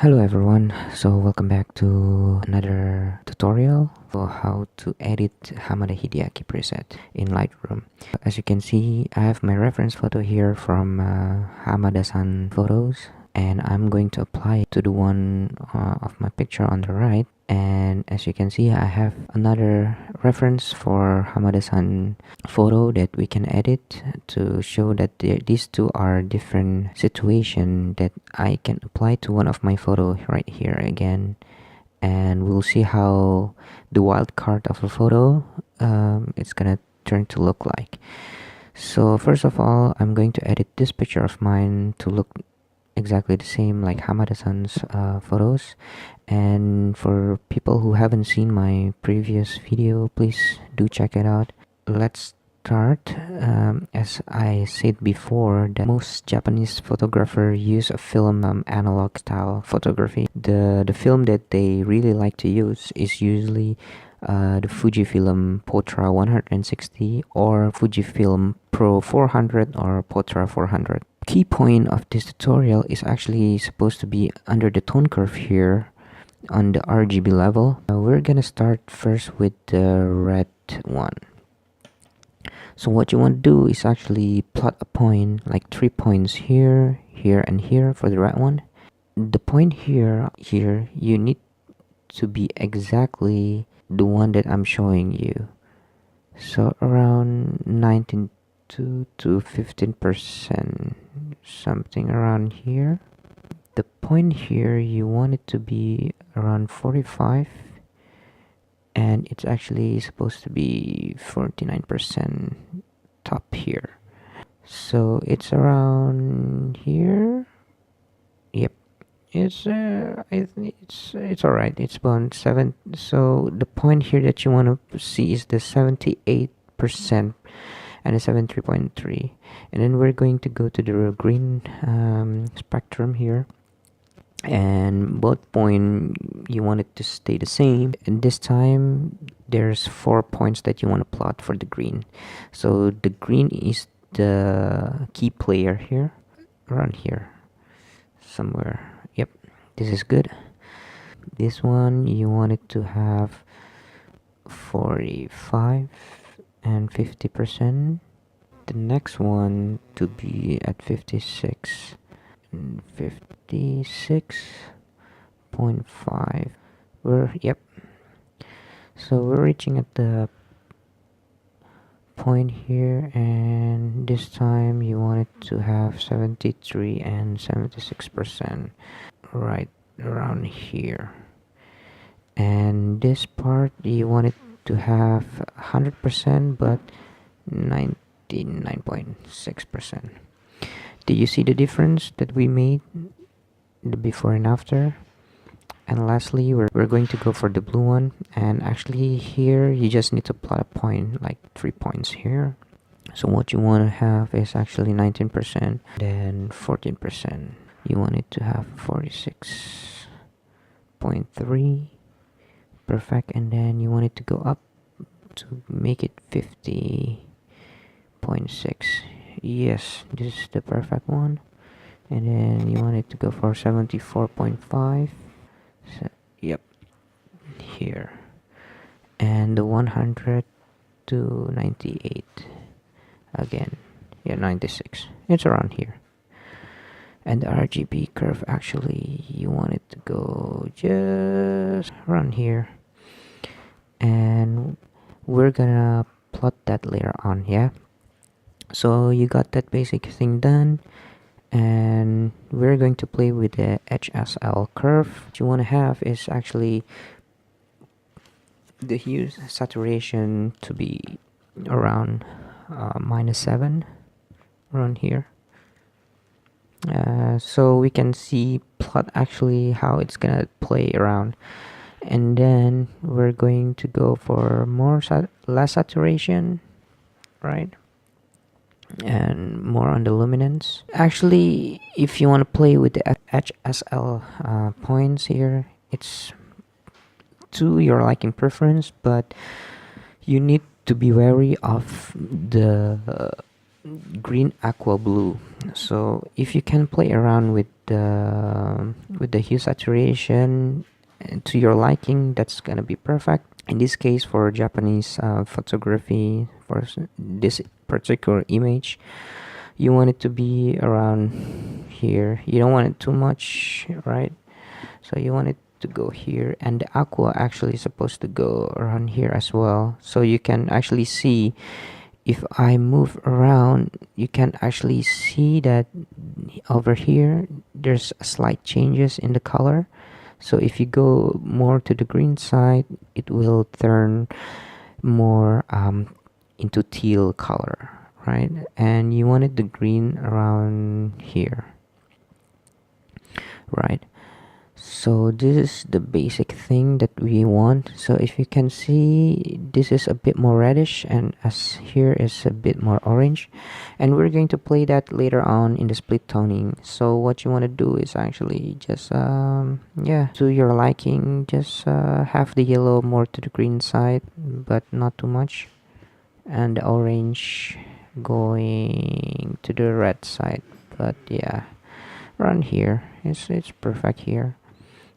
Hello everyone, so welcome back to another tutorial for how to edit Hamada Hideaki preset in Lightroom. As you can see, I have my reference photo here from Hamada-san photos, and I'm going to apply it to the one of my picture on the right. And as you can see, I have another reference for Hamada-san photo that we can edit to show that these two are different situation that I can apply to one of my photo right here again. And we'll see how the wildcard of a photo it's gonna turn to look like. So first of all, I'm going to edit this picture of mine to look exactly the same like Hamada-san's photos. And for people who haven't seen my previous video, please do check it out. Let's start. As I said before, that most Japanese photographers use a film analog style photography. The film that they really like to use is usually the Fujifilm Potra 160 or Fujifilm Pro 400 or Potra 400. Key point of this tutorial is actually supposed to be under the tone curve here on the RGB level. We're gonna start first with the red one. So what you want to do is actually plot a point, like 3 points here, here, and here for the red one. The point here, you need to be exactly the one that I'm showing you. So around 19 to 15%, something around here. The point here, you want it to be around 45, and it's actually supposed to be 49% top here. So it's around here. Yep, it's I think it's all right. It's about 7. So the point here that you want to see is the 78% and a 73.3, and then we're going to go to the green spectrum here, and both point you want it to stay the same, and this time there's 4 points that you want to plot for the green. So the green is the key player here, around here somewhere. Yep, this is good. This one you want it to have 45 and 50%. The next one to be at 56 and 56.5. Yep, so we're reaching at the point here, and this time you want it to have 73 and 76% right around here. And this part you want it to have 100%, but 99.6%. Did you see the difference that we made, the before and after? And lastly, we're going to go for the blue one, and actually here you just need to plot a point, like 3 points here. So what you want to have is actually 19%, then 14%. You want it to have 46.3, perfect, and then you want it to go up to make it 50.6. Yes, this is the perfect one. And then you want it to go for 74.5. So, yep, here. And the 100 to 98 again. Yeah, 96. It's around here. And the RGB curve, actually you want it to go just around here, and we're gonna plot that later on. Yeah, so you got that basic thing done, and we're going to play with the HSL curve. What you want to have is actually the hue saturation to be around -7, around here. So we can see plot actually how it's gonna play around, and then we're going to go for less saturation, right, and more on the luminance. Actually, if you want to play with the HSL points here, it's to your liking preference, but you need to be wary of the green aqua blue. So if you can play around with the hue saturation to your liking, that's gonna be perfect. In this case, for Japanese photography, for this particular image, you want it to be around here. You don't want it too much, right? So you want it to go here, and the aqua actually is supposed to go around here as well. So you can actually see, if I move around, you can actually see that over here there's slight changes in the color. So if you go more to the green side, it will turn more into teal color, right? And you wanted the green around here, right? So this is the basic thing that we want. So if you can see, this is a bit more reddish, and as here is a bit more orange, and we're going to play that later on in the split toning. So what you want to do is actually just yeah, to your liking, just have the yellow more to the green side, but not too much, and the orange going to the red side. But yeah, around here it's perfect here.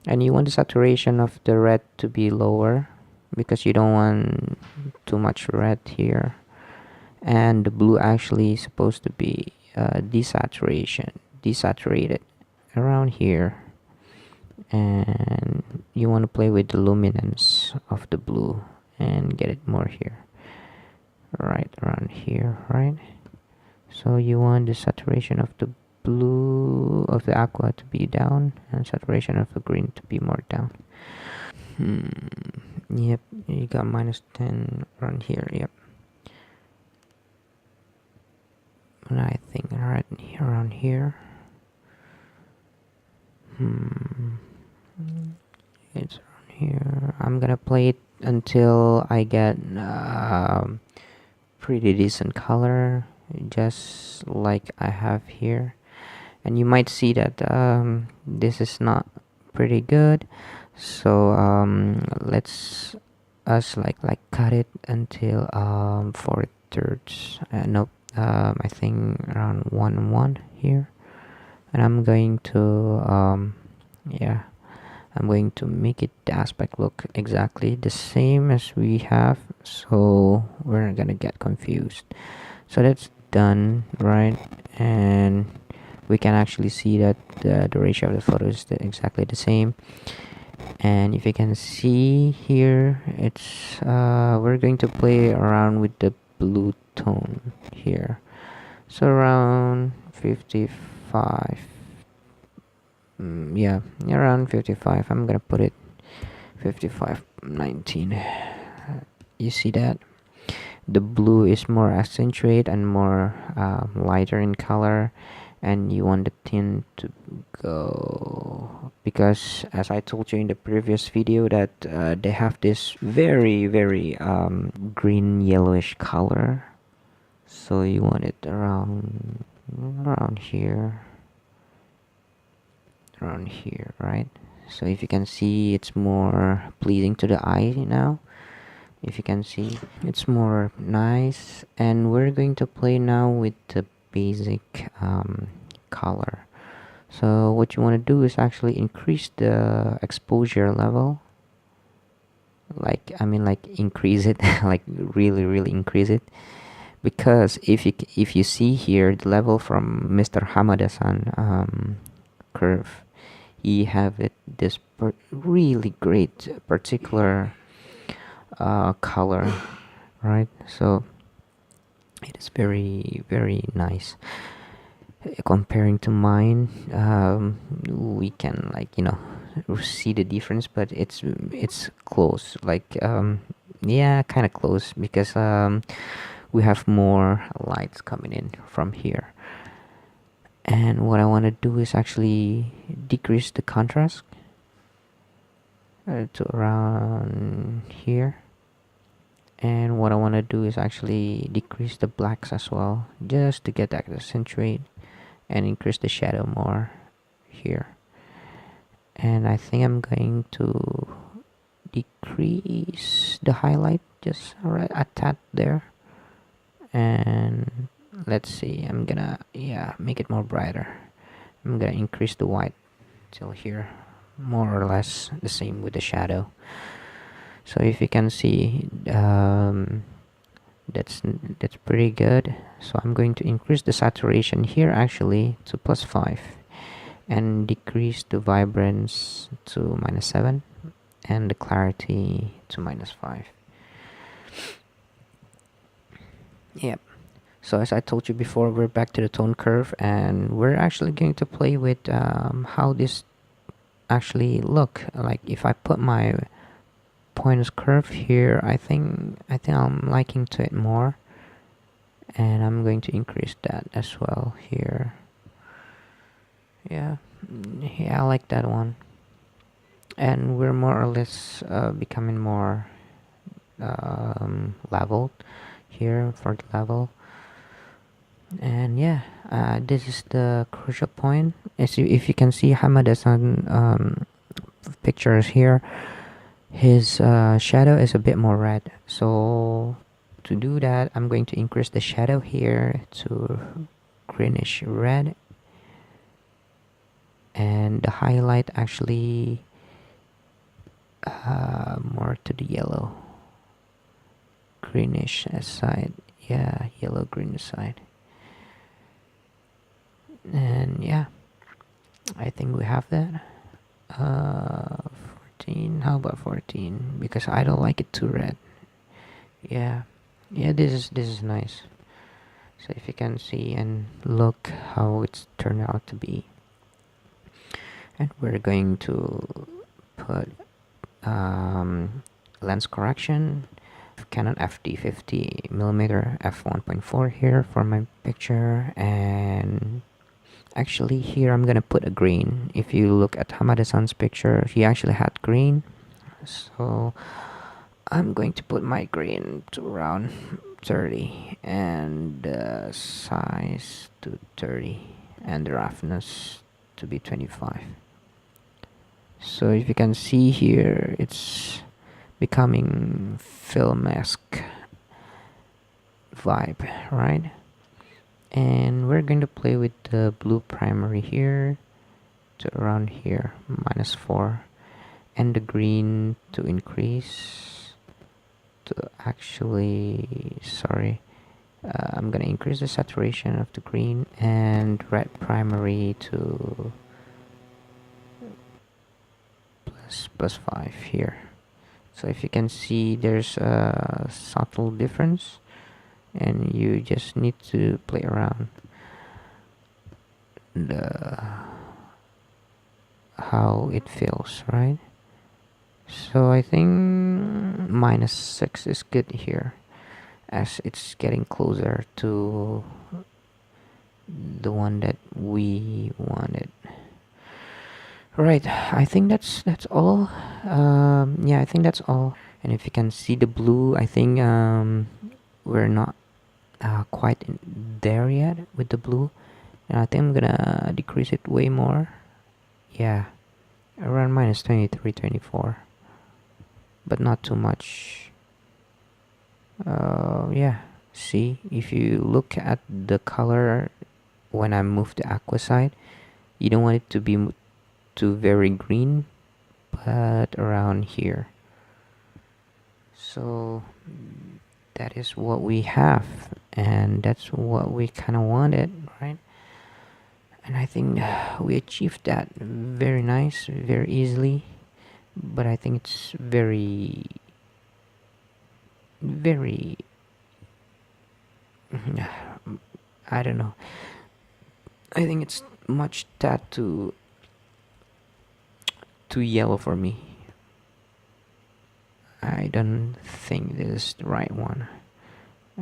And you want the saturation of the red to be lower, because you don't want too much red here. And the blue actually is supposed to be desaturated around here. And you want to play with the luminance of the blue and get it more here, right around here, right? So you want the saturation of the blue of the aqua to be down, and saturation of the green to be more down. Yep, you got -10 around here. Yep. And I think right here, around here. It's around here. I'm gonna play it until I get pretty decent color, just like I have here. And you might see that this is not pretty good. So let's us like cut it until 4/3. Nope. I think around 1 here, and I'm going to yeah, I'm going to make it the aspect look exactly the same as we have, so we're not gonna get confused. So that's done, right? And we can actually see that the ratio of the photo is exactly the same. And if you can see here, it's we're going to play around with the blue tone here, so around 55. Yeah, around 55. I'm gonna put it 55/19. You see that the blue is more accentuated and more lighter in color, and you want the tint to go, because as I told you in the previous video that they have this very green yellowish color. So you want it around here, right? So if you can see, it's more pleasing to the eye now. If you can see, it's more nice. And we're going to play now with the basic color. So what you want to do is actually increase the exposure level, like increase it like really increase it, because if you see here the level from Mr. Hamada-san curve, he have it this really great particular color, right? So it is very nice. Comparing to mine, we can see the difference, but it's close, like yeah, kind of close, because we have more lights coming in from here. And what I want to do is actually decrease the contrast to around here. And what I want to do is actually decrease the blacks as well, just to get that accentuate and increase the shadow more here. And I think I'm going to decrease the highlight just right at that there. And let's see, I'm gonna make it more brighter. I'm gonna increase the white till here, more or less the same with the shadow. So if you can see, that's pretty good. So I'm going to increase the saturation here actually to +5 and decrease the vibrance to -7 and the clarity to -5. Yep. So as I told you before, we're back to the tone curve, and we're actually going to play with how this actually look like. If I put my pointers curve here, I think I'm liking to it more, and I'm going to increase that as well here. Yeah, I like that one, and we're more or less becoming more leveled here for the level. And yeah, this is the crucial point. If you can see Hamada-san pictures here, his shadow is a bit more red. So to do that, I'm going to increase the shadow here to greenish red, and the highlight actually more to the yellow greenish side. Yeah, yellow greenish side. And yeah, I think we have that. 14. How about 14? Because I don't like it too red. Yeah, this is nice. So if you can see and look how it's turned out to be, and we're going to put lens correction, Canon FD 50mm f1.4 here for my picture. And actually here I'm gonna put a green. If you look at Hamada-san's picture, he actually had green, so I'm going to put my green to around 30 and size to 30 and the roughness to be 25. So if you can see here, it's becoming film-esque vibe, right? And we're going to play with the blue primary here to around here, -4, and the green to increase to actually, sorry, I'm gonna increase the saturation of the green, and red primary to +5 here. So if you can see, there's a subtle difference, and you just need to play around the how it feels, right? So I think -6 is good here, as it's getting closer to the one that we wanted. Right, I think that's all. Yeah, I think that's all. And if you can see the blue, I think we're not quite there yet with the blue, and I think I'm gonna decrease it way more. Yeah, around -23, 24, but not too much. Yeah, see, if you look at the color when I move the aqua side, you don't want it to be too very green, but around here. So that is what we have, and that's what we kind of wanted, right? And I think we achieved that very nice, very easily. But I think it's very I don't know, I think it's much that too yellow for me. I don't think this is the right one.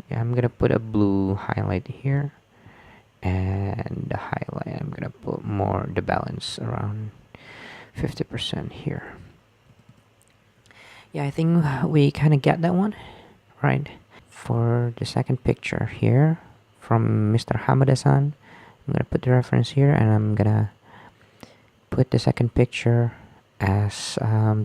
Yeah, I'm gonna put a blue highlight here, and the highlight I'm gonna put more the balance around 50% here. Yeah, I think we kind of get that one right. For the second picture here from Mr. Hamada-san, I'm gonna put the reference here, and I'm gonna put the second picture as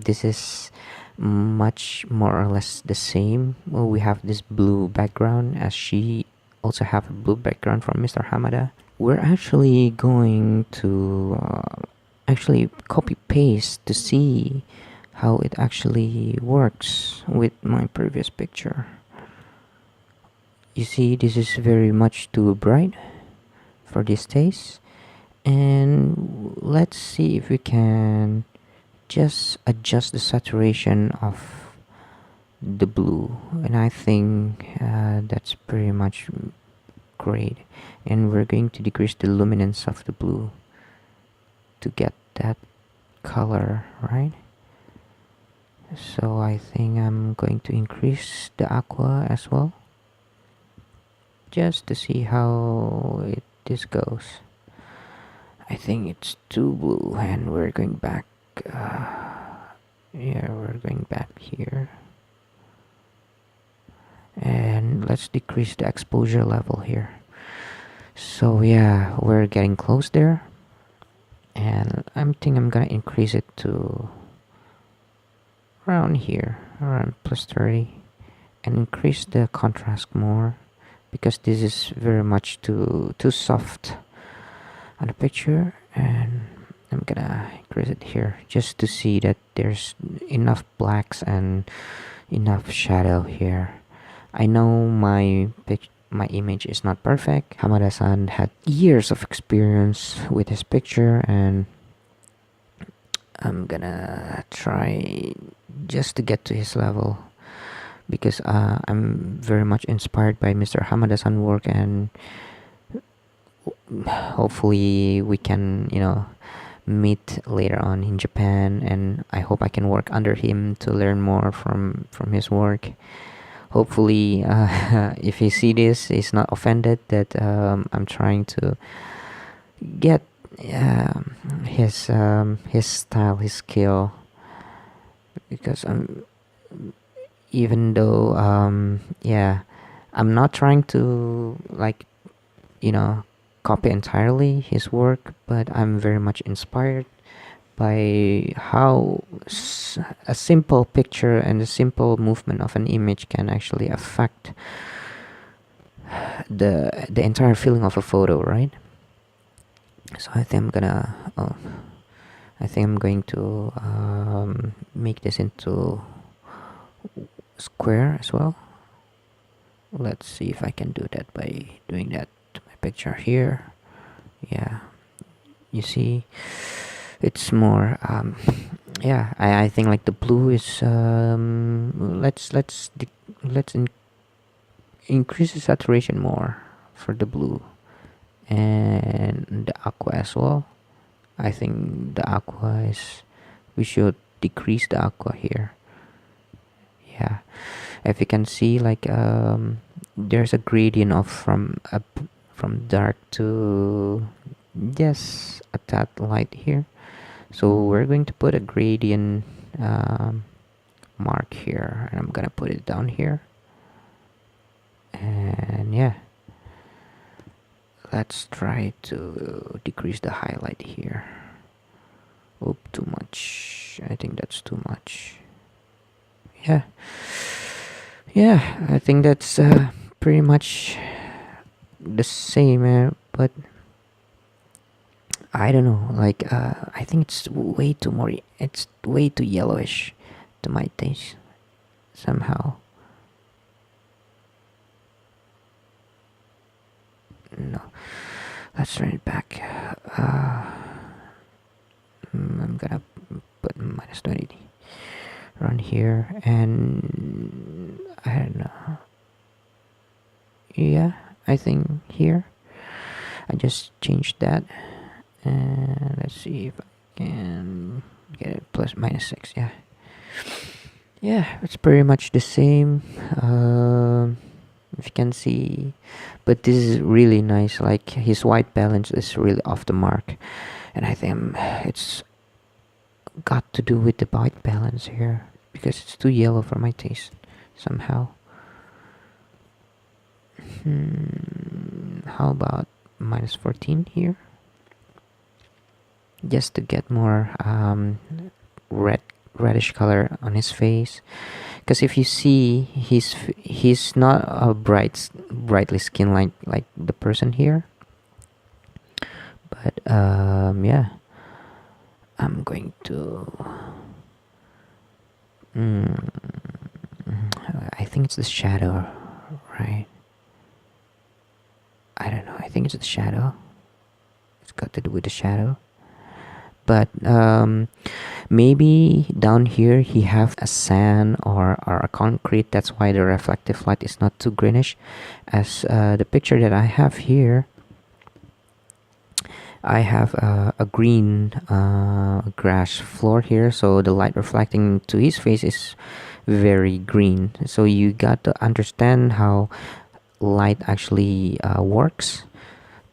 this is much more or less the same. We have this blue background, as she also have a blue background from Mr. Hamada. we're actually going to actually copy paste to see how it actually works with my previous picture. You see, this is very much too bright for this taste, and let's see if we can just adjust the saturation of the blue, and I think that's pretty much great. And we're going to decrease the luminance of the blue to get that color, right? So I think I'm going to increase the aqua as well, just to see how this goes. I think it's too blue, and we're going back. Yeah, we're going back here, and let's decrease the exposure level here. So yeah, we're getting close there, and I think I'm gonna increase it to around here, around plus 30, and increase the contrast more, because this is very much too soft on the picture, and I'm gonna increase it here just to see that there's enough blacks and enough shadow here. I know my image is not perfect. Hamada-san had years of experience with his picture, and I'm gonna try just to get to his level, because I'm very much inspired by Mr. Hamada-san work, and hopefully we can, meet later on in Japan, and I hope I can work under him to learn more from his work. Hopefully, if he see this, he's not offended that I'm trying to get his style, his skill, because even though I'm not trying to copy entirely his work, but I'm very much inspired by how a simple picture and a simple movement of an image can actually affect the entire feeling of a photo, right? So I think I'm going to make this into square as well. Let's see if I can do that by doing that to my picture here. Yeah, you see, it's more I think like the blue is let's increase the saturation more for the blue, and the aqua as well. I think the aqua is, we should decrease the aqua here. Yeah, if you can see, like there's a gradient of from dark to just a tad light here. So we're going to put a gradient mark here, and I'm gonna put it down here. And yeah, let's try to decrease the highlight here. Oh, too much. I think that's too much. Yeah, I think that's pretty much the same, but I don't know, like I think it's way too yellowish to my taste somehow. No, let's turn it back. I'm gonna put minus 20 around here, and I don't know. Yeah, I think here I just changed that, and let's see if I can get it plus minus 6. Yeah, it's pretty much the same, if you can see, but this is really nice. Like his white balance is really off the mark, and I think it's got to do with the white balance here, because it's too yellow for my taste somehow. How about minus 14 here, just to get more reddish color on his face? Because if you see, he's not a brightly skinned like the person here. But yeah, I'm going to mm, I think it's the shadow, right? I don't know, I think it's the shadow. It's got to do with the shadow. But maybe down here he have a sand or a concrete, that's why the reflective light is not too greenish. As the picture that I have here, I have a green grass floor here, so the light reflecting to his face is very green. So you got to understand how light actually works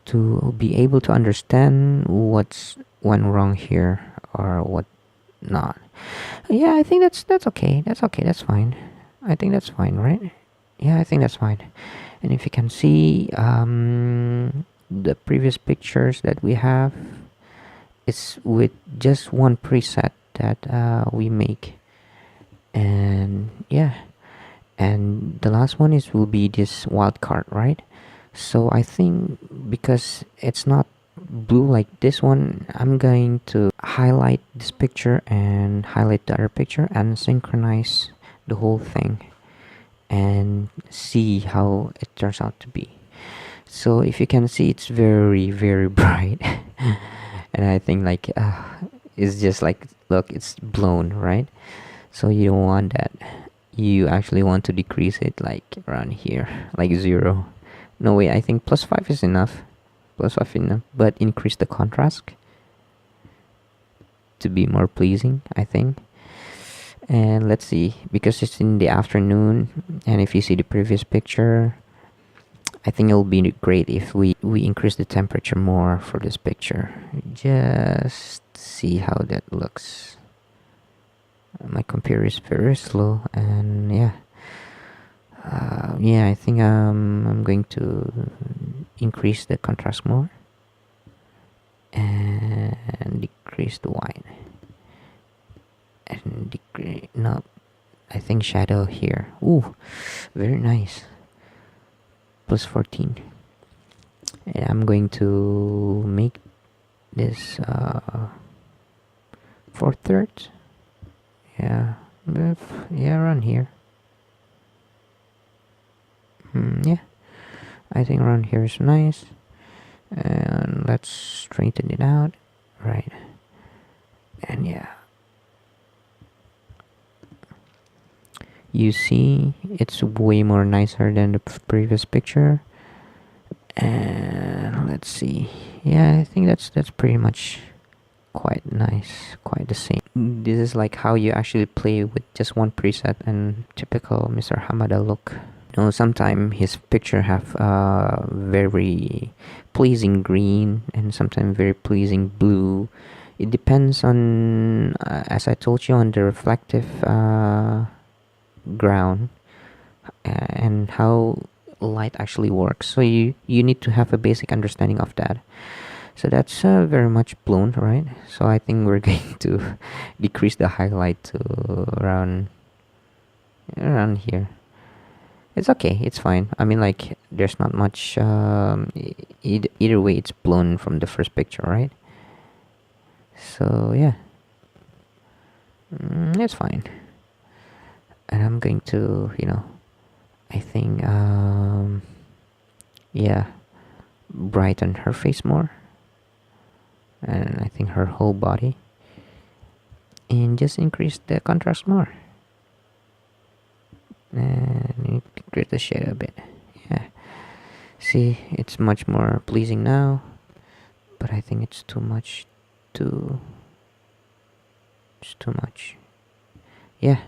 to be able to understand what's went wrong here or what not. Yeah, I think that's okay. That's okay. That's fine. I think that's fine, right? Yeah, I think that's fine. And if you can see the previous pictures that we have, it's with just one preset that we make. And yeah, and the last one is will be this wildcard, right? So I think because it's not blue like this one, I'm going to highlight this picture and highlight the other picture and synchronize the whole thing and see how it turns out to be. So if you can see, it's very very bright. And I think like it's just like, look, it's blown, right? So you don't want that. You actually want to decrease it like around here, like 0. No way, I think +5 is enough. +5 enough, but increase the contrast to be more pleasing, I think. And let's see, because it's in the afternoon, and if you see the previous picture, I think it'll be great if we increase the temperature more for this picture. Just see how that looks. My computer is very slow, and yeah. Yeah, I think I'm going to increase the contrast more and decrease the white and decrease, no, I think shadow here. Ooh, very nice. +14. And I'm going to make this 4/3. Yeah, yeah, around here. Yeah, I think around here is nice. And let's straighten it out, right? And yeah, you see it's way more nicer than the previous picture. And let's see, yeah, I think that's pretty much quite nice, quite the same. This is like how you actually play with just one preset and typical Mr. Hamada look. You know, sometimes his picture have very pleasing green and sometimes very pleasing blue. It depends on, as I told you, on the reflective ground and how light actually works. So you need to have a basic understanding of that. So that's very much blown, right? So I think we're going to decrease the highlight to around here. It's okay, it's fine. I mean, like, there's not much either way, it's blown from the first picture, right? So yeah, it's fine. And I'm going to, I think yeah, brighten her face more, and I think her whole body, and just increase the contrast more and increase the shadow a bit. Yeah, see, it's much more pleasing now, but I think it's too much. It's too much. Yeah,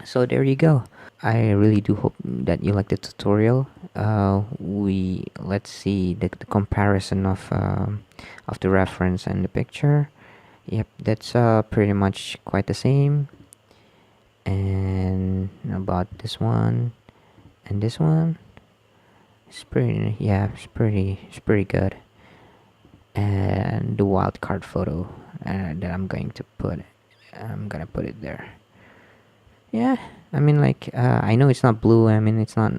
so there you go. I really do hope that you like the tutorial. Let's see the comparison of the reference and the picture. Yep, that's pretty much quite the same. And about this one and this one, it's pretty, yeah, it's pretty good. And the wildcard photo that I'm gonna put it there. Yeah, I mean, like, I know it's not blue, I mean, it's not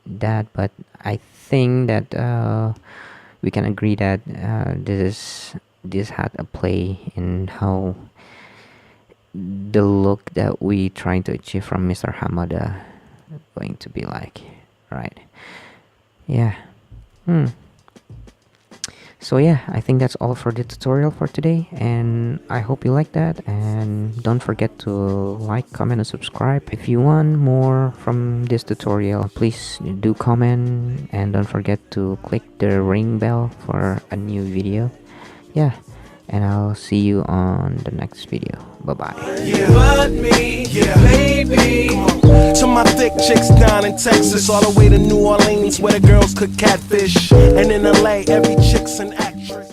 that, but I think that we can agree that this had a play in how the look that we trying to achieve from Mr. Hamada going to be like, right? Yeah. So yeah, I think that's all for the tutorial for today, and I hope you like that. And don't forget to like, comment, and subscribe. If you want more from this tutorial, please do comment, and don't forget to click the ring bell for a new video. Yeah, and I'll see you on the next video. Bye bye. Yeah, but me, yeah, baby. To my thick chicks down in Texas, all the way to New Orleans, where the girls cook catfish, and in LA, every chick's an actress.